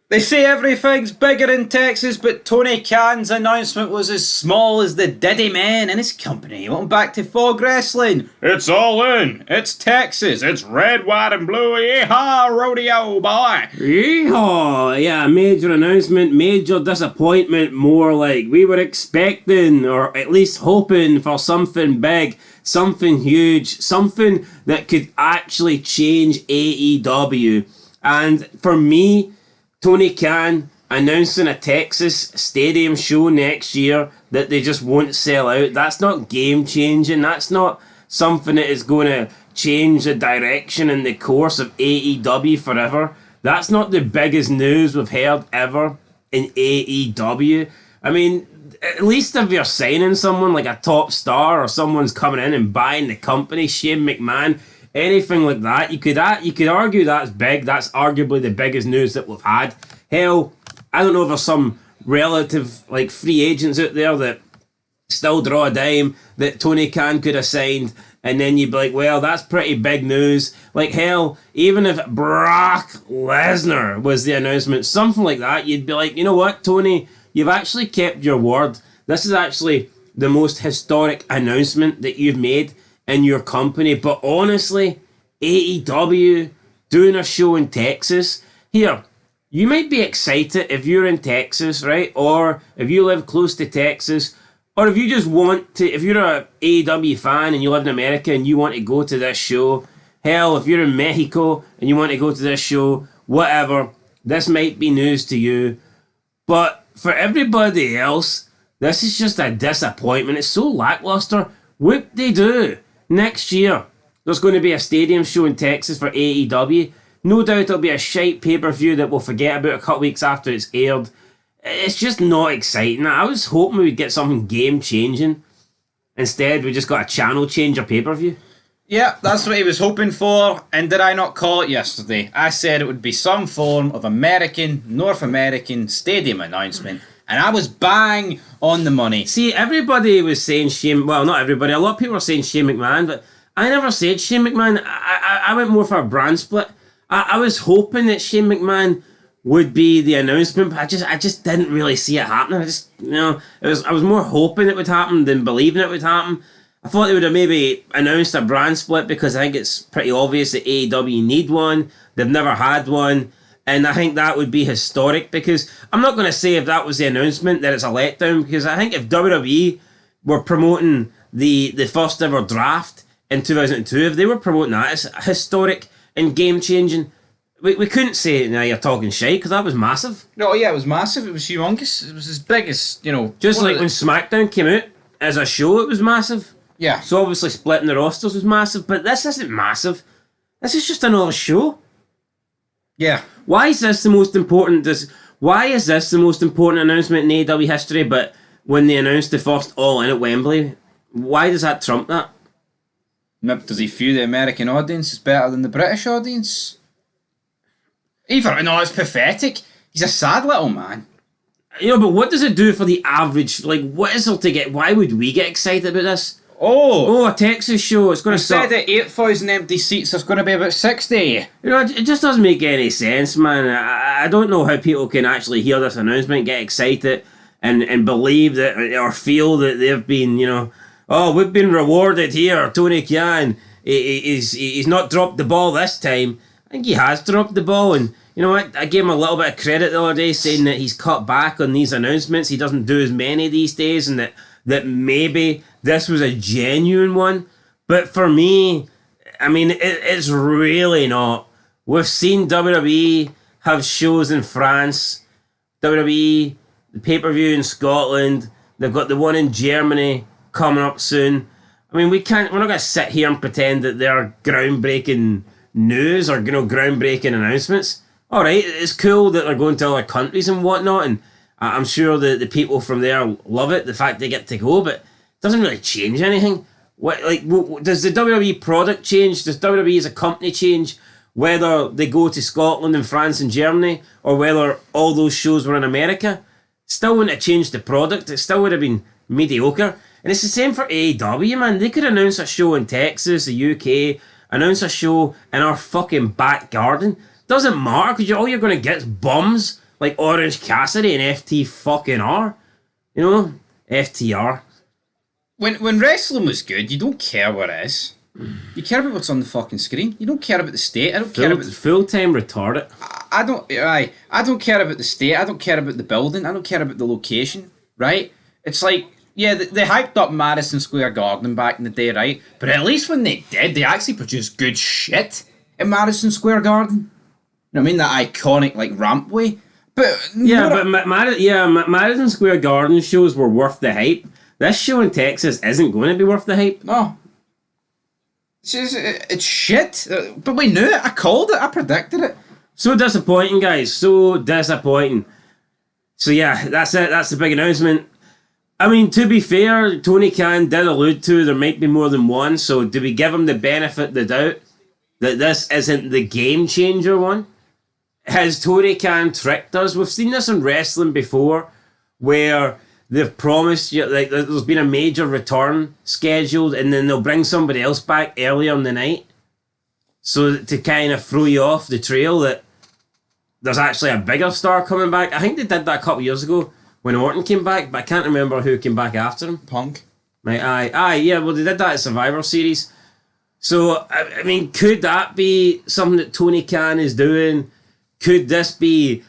They say everything's bigger in Texas, but Tony Khan's announcement was as small as the Diddy Man and his company. Welcome back to Fog Wrestling. It's all in. It's Texas. It's red, white, and blue. Yeehaw, rodeo, boy. Yeehaw! Yeah, major announcement, major disappointment, more like we were expecting, or at least hoping for something big, something huge, something that could actually change AEW. And for me, Tony Khan announcing a Texas stadium show next year that they just won't sell out. That's not game changing. That's not something that is going to change the direction and the course of AEW forever. That's not the biggest news we've heard ever in AEW. I mean, at least if you're signing someone like a top star or someone's coming in and buying the company, Shane McMahon, anything like that, you could argue that's big. That's arguably the biggest news that we've had. Hell, I don't know if there's some relative like free agents out there that still draw a dime that Tony Khan could have signed, and then you'd be like, well, that's pretty big news. Like hell, even if Brock Lesnar was the announcement, something like that, you'd be like, you know what, Tony, you've actually kept your word. This is actually the most historic announcement that you've made in your company. But honestly, AEW doing a show in Texas, here, you might be excited if you're in Texas, right? Or if you live close to Texas, or if you just want to, if you're a AEW fan and you live in America and you want to go to this show, hell, if you're in Mexico and you want to go to this show, whatever, this might be news to you. But for everybody else, this is just a disappointment. It's so lackluster. Whoop-de-doo. Next year, there's going to be a stadium show in Texas for AEW. No doubt it'll be a shite pay-per-view that we'll forget about a couple weeks after it's aired. It's just not exciting. I was hoping we'd get something game-changing. Instead, we just got a channel changer pay-per-view. Yeah, that's what he was hoping for. And did I not call it yesterday? I said it would be some form of North American stadium announcement. And I was bang on the money. See, everybody was saying Shane... Well, not everybody. A lot of people were saying Shane McMahon, but I never said Shane McMahon. I went more for a brand split. I was hoping that Shane McMahon would be the announcement, but I just didn't really see it happening. I was more hoping it would happen than believing it would happen. I thought they would have maybe announced a brand split because I think it's pretty obvious that AEW need one. They've never had one. And I think that would be historic, because I'm not going to say if that was the announcement that it's a letdown, because I think if WWE were promoting the first ever draft in 2002, if they were promoting that as historic and game changing, we couldn't say, now you're talking shit, because that was massive. No, yeah, it was massive. It was humongous. It was as big as, Just like when SmackDown came out as a show, it was massive. Yeah. So obviously splitting the rosters was massive, but this isn't massive. This is just another show. Yeah. Why is this the most important? Why is this the most important announcement in AEW history? But when they announced the first All In at Wembley, why does that trump that? Does he feel the American audience is better than the British audience? No, it's pathetic. He's a sad little man. But what does it do for the average? Like, what is there to get? Why would we get excited about this? Oh, a Texas show. It's going to suck. Instead of 8,000 empty seats, there's going to be about 60. It just doesn't make any sense, man. I don't know how people can actually hear this announcement, get excited, and believe that, or feel that they've been, we've been rewarded here. Tony Khan, he's not dropped the ball this time. I think he has dropped the ball, and you know what? I gave him a little bit of credit the other day, saying that he's cut back on these announcements. He doesn't do as many these days, and that maybe this was a genuine one. But for me, I mean, it's really not. We've seen WWE have shows in France, WWE, the pay-per-view in Scotland, they've got the one in Germany coming up soon. I mean, we're not going to sit here and pretend that they're groundbreaking news or, groundbreaking announcements. All right, it's cool that they're going to other countries and whatnot, and I'm sure the people from there love it, the fact they get to go, but it doesn't really change anything. Does the WWE product change? Does WWE as a company change whether they go to Scotland and France and Germany, or whether all those shows were in America? Still wouldn't have changed the product. It still would have been mediocre. And it's the same for AEW, man. They could announce a show in Texas, the UK, announce a show in our fucking back garden. Doesn't matter, because all you're going to get is bums like Orange Cassidy and FT fucking R. You know? FTR. When wrestling was good, you don't care what it is. You care about what's on the fucking screen. You don't care about the state. I don't care about full-time retarded. I don't care about the state. I don't care about the building. I don't care about the location. Right? It's like, yeah, they hyped up Madison Square Garden back in the day, right? But at least when they did, they actually produced good shit in Madison Square Garden. You know what I mean? That iconic like rampway. But Madison Square Garden shows were worth the hype. This show in Texas isn't going to be worth the hype. No. It's shit. But we knew it. I called it. I predicted it. So disappointing, guys. So disappointing. So yeah, that's it. That's the big announcement. I mean, to be fair, Tony Khan did allude to there might be more than one. So do we give him the benefit of the doubt that this isn't the game changer one? Has Tony Khan tricked us? We've seen this in wrestling before, where they've promised you, like, there's been a major return scheduled, and then they'll bring somebody else back earlier in the night, so to kind of throw you off the trail that there's actually a bigger star coming back. I think they did that a couple of years ago when Orton came back, but I can't remember who came back after him. Punk. Right, yeah, well, they did that at Survivor Series. So, I mean, could that be something that Tony Khan is doing? Could this be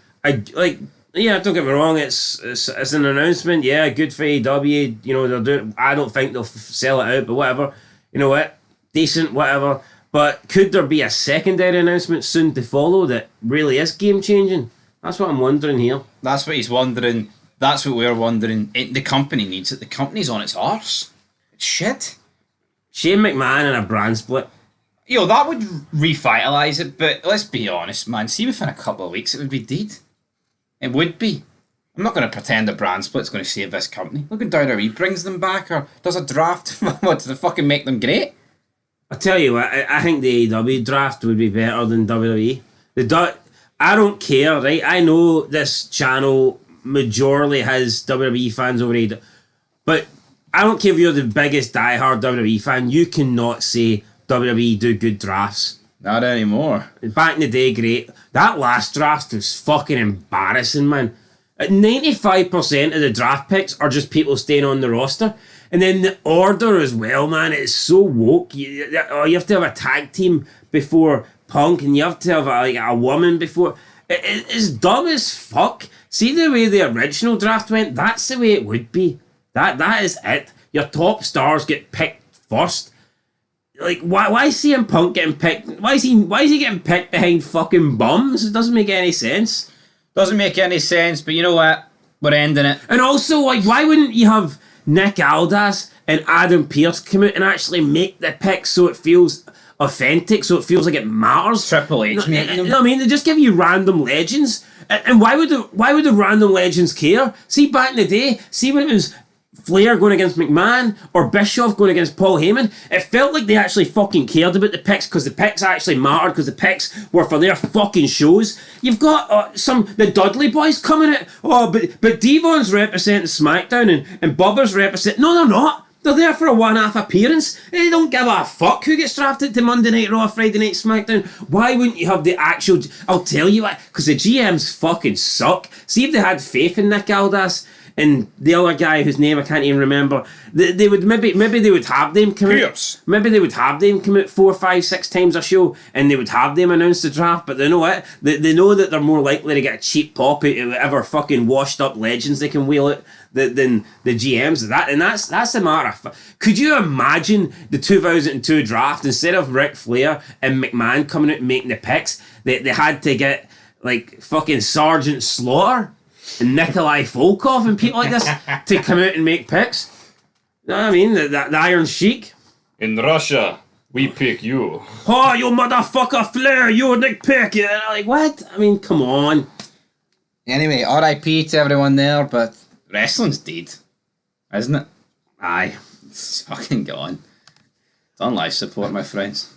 yeah, don't get me wrong, it's an announcement, yeah, good for AEW, you know, they're doing, I don't think they'll sell it out, but whatever, you know what, decent, whatever, but could there be a secondary announcement soon to follow that really is game changing? That's what I'm wondering here. That's what he's wondering, that's what we're wondering. The company needs it, the company's on its arse. It's shit. Shane McMahon and a brand split. Yo, that would revitalise it, but let's be honest, man. See, within a couple of weeks, it would be dead. It would be. I'm not going to pretend a brand split's going to save this company. Look at WWE brings them back, or does a draft. What, does it fucking make them great? I tell you what, I think the AEW draft would be better than WWE. I don't care, right? I know this channel majorly has WWE fans over AEW, but I don't care if you're the biggest diehard WWE fan, you cannot say WWE do good drafts. Not anymore. Back in the day, great. That last draft was fucking embarrassing, man. 95% of the draft picks are just people staying on the roster. And then the order as well, man, it's so woke. You have to have a tag team before Punk, and you have to have a woman before. It's dumb as fuck. See the way the original draft went? That's the way it would be. That is it. Your top stars get picked first. Like, why is CM Punk getting picked? Why is he getting picked behind fucking bums? It doesn't make any sense. Doesn't make any sense, but you know what? We're ending it. And also, like, why wouldn't you have Nick Aldis and Adam Pearce come out and actually make the pick so it feels authentic, so it feels like it matters? Triple H making them. You know what I mean? They just give you random legends. And why would the random legends care? See, back in the day, see when it was Flair going against McMahon or Bischoff going against Paul Heyman, it felt like they actually fucking cared about the picks because the picks actually mattered because the picks were for their fucking shows. You've got the Dudley boys coming at, but Devon's representing SmackDown and Bubba's representing, no they're not. They're there for a one-off appearance. They don't give a fuck who gets drafted to Monday Night Raw, Friday Night SmackDown. Why wouldn't you have the actual... I'll tell you what, because the GMs fucking suck. See if they had faith in Nick Aldis and the other guy whose name I can't even remember. They would maybe they would have them come out. Maybe they would have them come out 4, 5, 6 times a show, and they would have them announce the draft. But they know what? They know that they're more likely to get a cheap pop out of whatever fucking washed up legends they can wheel out than the GMs. That's the matter. Could you imagine the 2002 draft, instead of Ric Flair and McMahon coming out and making the picks, they had to get like fucking Sergeant Slaughter and Nikolai Volkov and people like this to come out and make picks? You know what I mean? The Iron Sheik. In Russia, we pick you. Oh, you motherfucker Flair, you're Nick Pick. Like, what? I mean, come on. Anyway, RIP to everyone there, but wrestling's dead, isn't it? Aye. It's fucking gone. It's on life support, my friends.